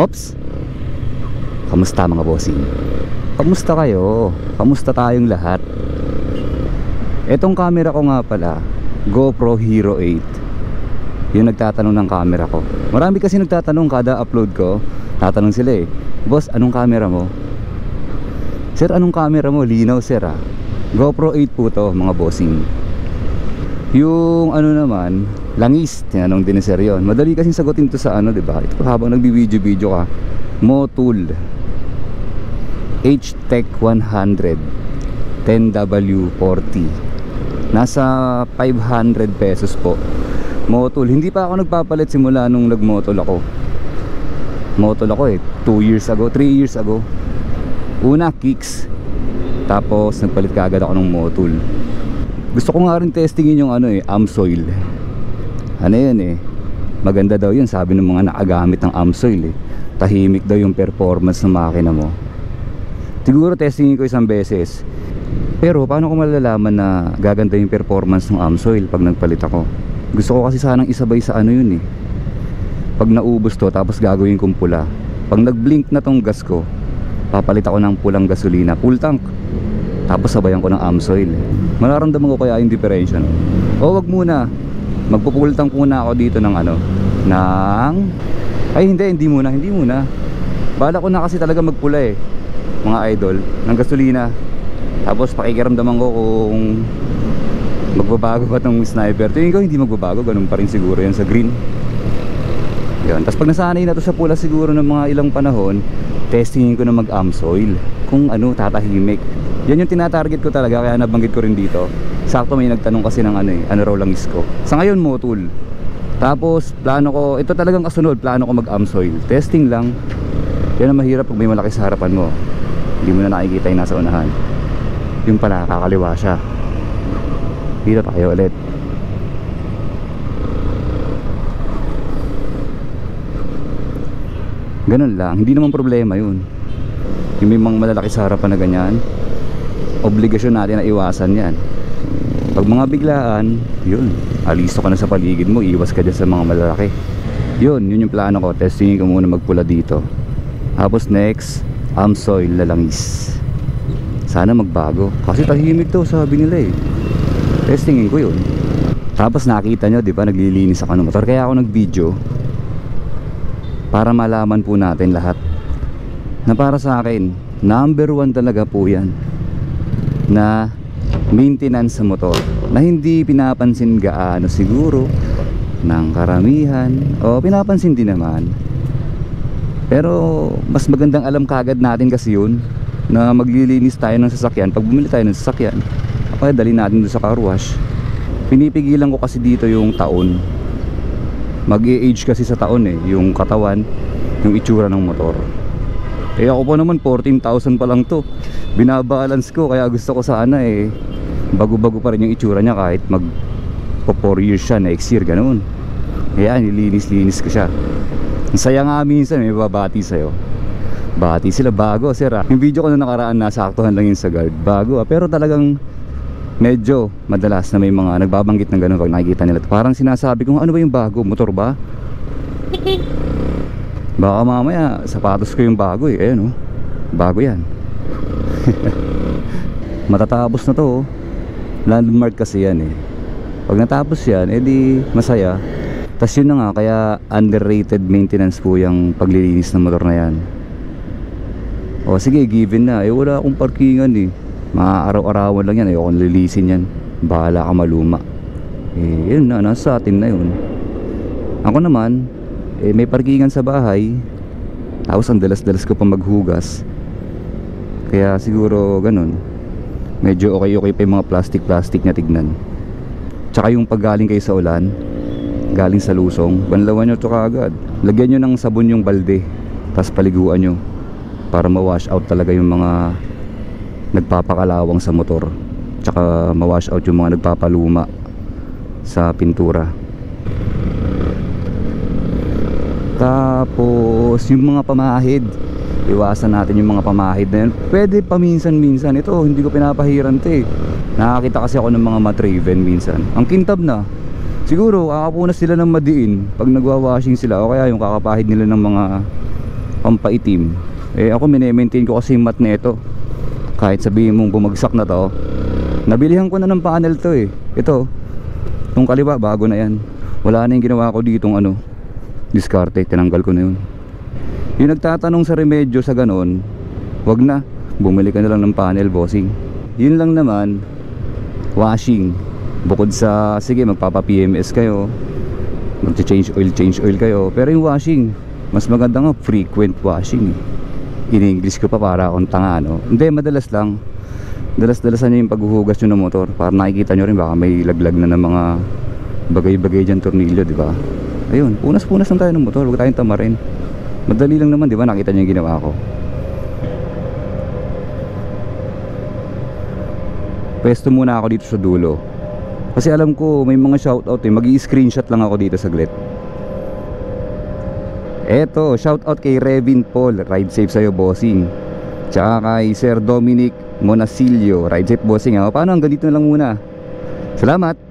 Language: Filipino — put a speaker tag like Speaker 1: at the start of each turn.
Speaker 1: Ops! Kamusta mga bossing? Kamusta kayo? Kamusta tayong lahat? Etong camera ko nga pala, GoPro Hero 8. Yung nagtatanong ng camera ko. Marami kasi nagtatanong kada upload ko. Tatanong sila boss, anong camera mo? Sir, anong camera mo? Linaw sir ah. GoPro 8 po to mga bossing. Yung ano naman, langis, tinanong din ni sir yun. Madali kasing sagutin to sa ano, diba? Ito habang nagbi-video ka. Motul H-Tech 100 10W40. Nasa 500 pesos po. Motul, hindi pa ako nagpapalit simula nung nagmotol ako. Motol ako 2 years ago, 3 years ago. Una kicks, tapos nagpalit kaagad ako ng motul. Gusto ko nga rin testingin yung Amsoil. Ano yun maganda daw yun, sabi ng mga nakagamit ng Amsoil tahimik daw yung performance ng makina mo. Siguro testingin ko isang beses. Pero paano ko malalaman na gaganda yung performance ng Amsoil pag nagpalit ako? Gusto ko kasi sanang isabay sa ano yun pag naubos to tapos gagawin kong pula. Pag nag-blink na tong gas ko, papalit ako ng pulang gasolina, full tank, tapos sabayan ko ng Amsoil. Mararamdaman ko kaya yung diferensya. O wag muna, magpo-full tank muna ako dito ng hindi muna. Bala ko na kasi talaga magpula mga idol, ng gasolina. Tapos pakikiramdaman ko kung magbabago ba tong sniper. Tingin ko hindi magbabago, ganun pa rin siguro yan sa green. Yan. Tapos pag nasanay na to sa pula siguro ng mga ilang panahon, testingin ko na mag AMSOIL kung ano, tatahimik. Yan yung tinatarget ko talaga, kaya nabanggit ko rin dito. Sakto may nagtanong kasi ng ano raw langis ko. Sa ngayon motul. Tapos plano ko, ito talagang kasunod, plano ko mag AMSOIL. Testing lang. Yan ang mahirap pag may malaki sa harapan mo. Hindi mo na nakikita yung nasa unahan. Yung pala, kakaliwa siya. Dito tayo ulit. Ganun lang, hindi naman problema yun. Yung may mga malalaki sa harapan na ganyan, obligasyon natin na iwasan yan. Pag mga biglaan, yun, alisto ka na sa paligid mo, iwas ka dyan sa mga malalaki. Yun yung plano ko. Testingin ko muna magpula dito. Tapos next, AMSOIL na langis. Sana magbago, kasi tahimik to sabi nila eh. Testingin ko yun. Tapos nakita nyo, di ba, naglilinis ako ng motor. Kaya ako nag-video para malaman po natin lahat na para sa akin, number 1 talaga po yan na maintenance sa motor, na hindi pinapansin gaano siguro ng karamihan, o pinapansin din naman, pero mas magandang alam kagad natin kasi yun, na maglilinis tayo ng sasakyan. Pag bumili tayo ng sasakyan, okay, dali natin doon sa car wash. Pinipigilan ko kasi dito yung taon. Mag-i-age kasi sa taon eh, yung katawan, yung itsura ng motor. Eh ako po naman 14,000 pa lang to. Binabalance ko, kaya gusto ko sana eh bago-bago pa rin yung itsura niya kahit mag 4 years siya, next year ganoon. Kaya nilinis-linis ko siya. Ang saya nga minsan, may babati sa'yo. Bati sila, bago sir ah. Yung video ko na nakaraan, nasaktuhan lang yun sa guard. Bago ah, pero talagang medyo madalas na may mga nagbabanggit ng gano'n pag nakikita nila. Parang sinasabi ko, ano ba yung bago? Motor ba? Baka mamaya sapatos ko yung bago eh. Ayan oh, bago yan. Matatapos na to oh. Landmark kasi yan eh. Pag natapos yan, edi masaya. Tas yun na nga, kaya underrated maintenance po yung paglilinis ng motor na yan. O sige, given na. Eh wala akong parkingan eh. Mga araw-arawan lang yan, ayoko lilisin yan. Bahala ka maluma. Eh yun na, nasa atin na yun. Ako naman, eh may parkingan sa bahay. Tapos ang dalas-dalas ko pa maghugas. Kaya siguro ganun. Medyo okay pa yung mga plastic na tignan. Tsaka yung paggaling kayo sa ulan, galing sa lusong, banlawan nyo ito kaagad. Lagyan nyo ng sabon yung balde, tapos paliguan nyo para ma-wash out talaga yung mga nagpapakalawang sa motor. Tsaka ma-wash out yung mga nagpapaluma sa pintura. Tapos yung mga pamahid, iwasan natin yung mga pamahid na yun. Pwede paminsan-minsan. Ito hindi ko pinapahiran ito eh. Nakakita kasi ako ng mga matraven minsan. Ang kintab na. Siguro kakapunas sila ng madiin pag nagwa-washing sila, o kaya yung kakapahid nila ng mga pampaitim. Eh ako mine-maintain ko kasi yung mat na ito. Kahit sabihin mong bumagsak na to, nabilihan ko na ng panel to eh. Ito, itong kaliwa bago na yan. Wala na yung ginawa ko ditong diskarte, tinanggal ko na yun. Yung nagtatanong sa remedyo sa ganon, wag na, bumili ka na lang ng panel, bossing. Yun lang naman, washing. Bukod sa, sige, magpapa PMS kayo, mag-change oil kayo, pero yung washing, mas maganda nga frequent washing. In-English ko pa para akong tanga, no? Hindi, madalas lang. Dalas-dalasan nyo yung paghuhugas nyo ng motor para nakikita nyo rin baka may laglag na ng mga bagay-bagay dyan, tornilyo, di ba? Ayun, punas-punas lang tayo ng motor, huwag tayong tamarin. Madali lang naman, di ba? Nakita nyo yung ginawa ko. Pwesto muna ako dito sa dulo kasi alam ko may mga shoutout eh. Mag-i-screenshot lang ako dito saglit. Eto, shoutout kay Revin Paul, ride safe sa'yo, bossing. Tsaka kay Sir Dominic Monasilio, ride safe, bossing. Paano, hanggang dito na lang muna. Salamat.